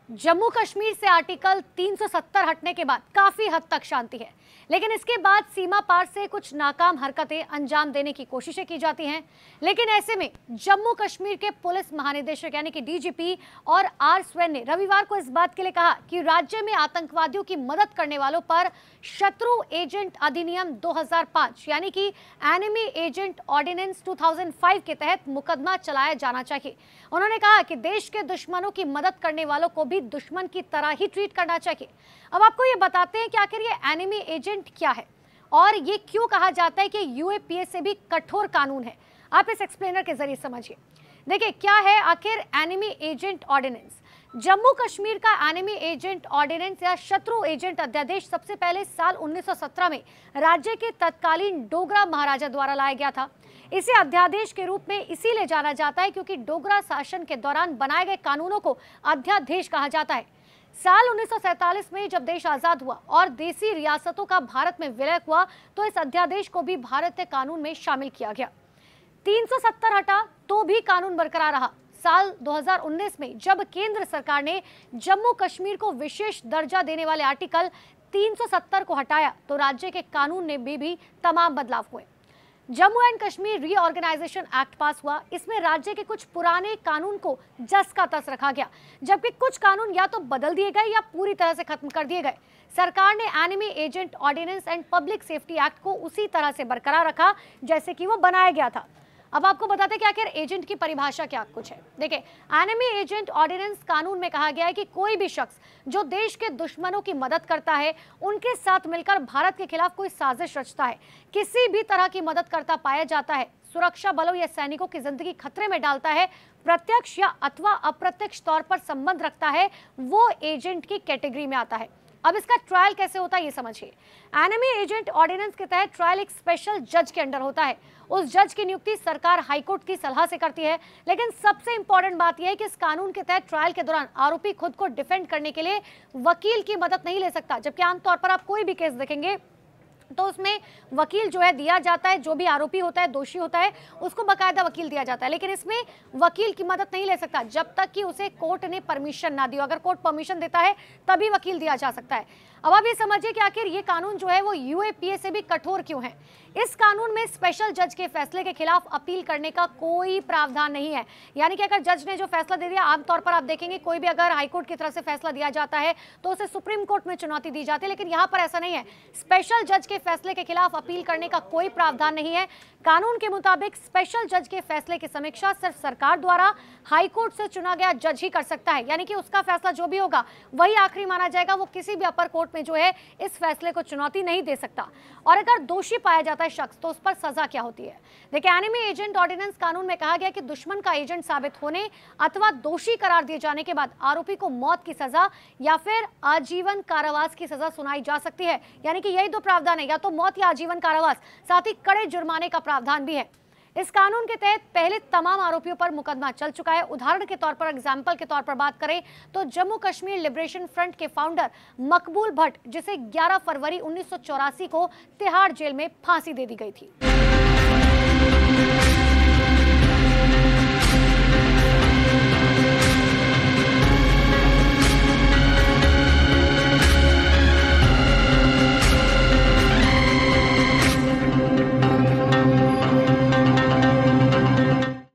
जम्मू कश्मीर से आर्टिकल 370 हटने के बाद काफी हद तक शांति है, लेकिन इसके बाद सीमा पार से कुछ नाकाम हरकतें अंजाम देने की कोशिशें की जाती हैं। लेकिन ऐसे में जम्मू कश्मीर के पुलिस महानिदेशक यानी कि डीजीपी और आर स्वैन ने रविवार को इस बात के लिए कहा कि राज्य में आतंकवादियों की मदद करने वालों पर शत्रु एजेंट अधिनियम 2005 यानी कि एनिमी एजेंट ऑर्डिनेंस 2005 के तहत मुकदमा चलाया जाना चाहिए। उन्होंने कहा कि देश के दुश्मनों की मदद करने वालों को भी दुश्मन की तरह ही ट्रीट करना चाहिए। अब आपको ये बताते हैं कि आखिर ये एनिमी एजेंट क्या है और ये क्यों कहा जाता है कि यूएपीए से भी कठोर कानून है। आप इस एक्सप्लेनर के जरिए समझिए। देखिए क्या है आखिर enemy agent ordinance. Jammu Kashmir का एनिमी एजेंट ऑर्डिनेंस या शत्रु एजेंट अध्यादेश सबसे पहले साल 1917 में राज्य के तत्कालीन डोगरा महाराजा द्वारा लाया गया था। इसे अध्यादेश के रूप में इसीलिए जाना जाता है क्योंकि डोगरा शासन के दौरान बनाए गए कानूनों को अध्यादेश कहा जाता है। साल 1947 में जब देश आजाद हुआ और देसी रियासतों का भारत में विलय हुआ तो इस अध्यादेश को भी भारतीय कानून में शामिल किया गया। 370 हटा तो भी कानून बरकरार रहा। साल 2019 में जब केंद्र सरकार ने जम्मू कश्मीर को विशेष दर्जा देने वाले आर्टिकल 370 को हटाया तो राज्य के कानून में भी तमाम बदलाव हुए। Jammu and Kashmir reorganisation act pass हुआ। इसमें राज्य के कुछ पुराने कानून को जस का तस रखा गया, जबकि कुछ कानून या तो बदल दिए गए या पूरी तरह से खत्म कर दिए गए। सरकार ने enemy agent ordinance and public safety act को उसी तरह से बरकरार रखा जैसे कि वो बनाया गया था। अब आपको बताते हैं कि आखिर एजेंट की परिभाषा क्या कुछ है। देखिए, एनिमी एजेंट ऑर्डिनेंस कानून में कहा गया है कि कोई भी शख्स जो देश के दुश्मनों की मदद करता है, उनके साथ मिलकर भारत के खिलाफ कोई साजिश रचता है, किसी भी तरह की मदद करता पाया जाता है, सुरक्षा बलों या सैनिकों की जिंदगी खतरे में डालता है, प्रत्यक्ष या अथवा अप्रत्यक्ष तौर पर संबंध रखता है, वो एजेंट की कैटेगरी में आता है। अब इसका ट्रायल कैसे होता है ये समझिए। एनिमी एजेंट ऑर्डिनेंस के तहत ट्रायल एक स्पेशल जज के अंडर होता है। उस जज की नियुक्ति सरकार हाईकोर्ट की सलाह से करती है। लेकिन सबसे इंपॉर्टेंट बात यह है कि इस कानून के तहत ट्रायल के दौरान आरोपी खुद को डिफेंड करने के लिए वकील की मदद नहीं ले सकता, जबकि आमतौर पर आप कोई भी केस देखेंगे तो उसमें वकील जो है दिया जाता है। जो भी आरोपी होता है, दोषी होता है, उसको बकायदा वकील दिया जाता है, लेकिन इसमें वकील की मदद नहीं ले सकता जब तक कि उसे कोर्ट ने परमिशन ना दी हो। अगर कोर्ट परमिशन देता है तभी वकील दिया जा सकता है। अब आप ये समझिए कि आखिर ये कानून जो है वो यूएपीए से भी कठोर क्यों है। इस कानून में स्पेशल जज के फैसले के खिलाफ अपील करने का कोई प्रावधान नहीं है। यानी कि अगर जज ने जो फैसला दे दिया, आमतौर पर आप देखेंगे कोई भी अगर हाईकोर्ट की तरफ से फैसला दिया जाता है तो उसे सुप्रीम कोर्ट में चुनौती दी जाती है, लेकिन यहाँ पर ऐसा नहीं है। स्पेशल जज के फैसले के खिलाफ अपील करने का कोई प्रावधान नहीं है। कानून के मुताबिक स्पेशल जज के फैसले की समीक्षा सिर्फ सरकार द्वारा हाईकोर्ट से चुना गया जज ही कर सकता है। यानी कि उसका फैसला जो भी होगा वही आखिरी माना जाएगा। वो किसी भी अपर कोर्ट में जो है इस फैसले को चुनौती नहीं दे सकता। और अगर दोषी पाया जाता है शख्स तो उस पर सजा क्या होती है। देखिए, एनिमी एजेंट ऑर्डिनेंस कानून में कहा गया कि दुश्मन का एजेंट साबित होने अथवा दोषी करार दिए जाने के बाद आरोपी को मौत की सजा या फिर आजीवन कारावास की सजा सुनाई जा सकती है। यानी कि यही दो प्रावधान है, या तो मौत या आजीवन कारावास, साथ ही कड़े जुर्माने का प्रावधान भी है। इस कानून के तहत पहले तमाम आरोपियों पर मुकदमा चल चुका है। उदाहरण के तौर पर, एग्जाम्पल के तौर पर बात करें तो जम्मू कश्मीर लिबरेशन फ्रंट के फाउंडर मकबूल भट्ट, जिसे 11 फरवरी 1984 को तिहाड़ जेल में फांसी दे दी गई थी।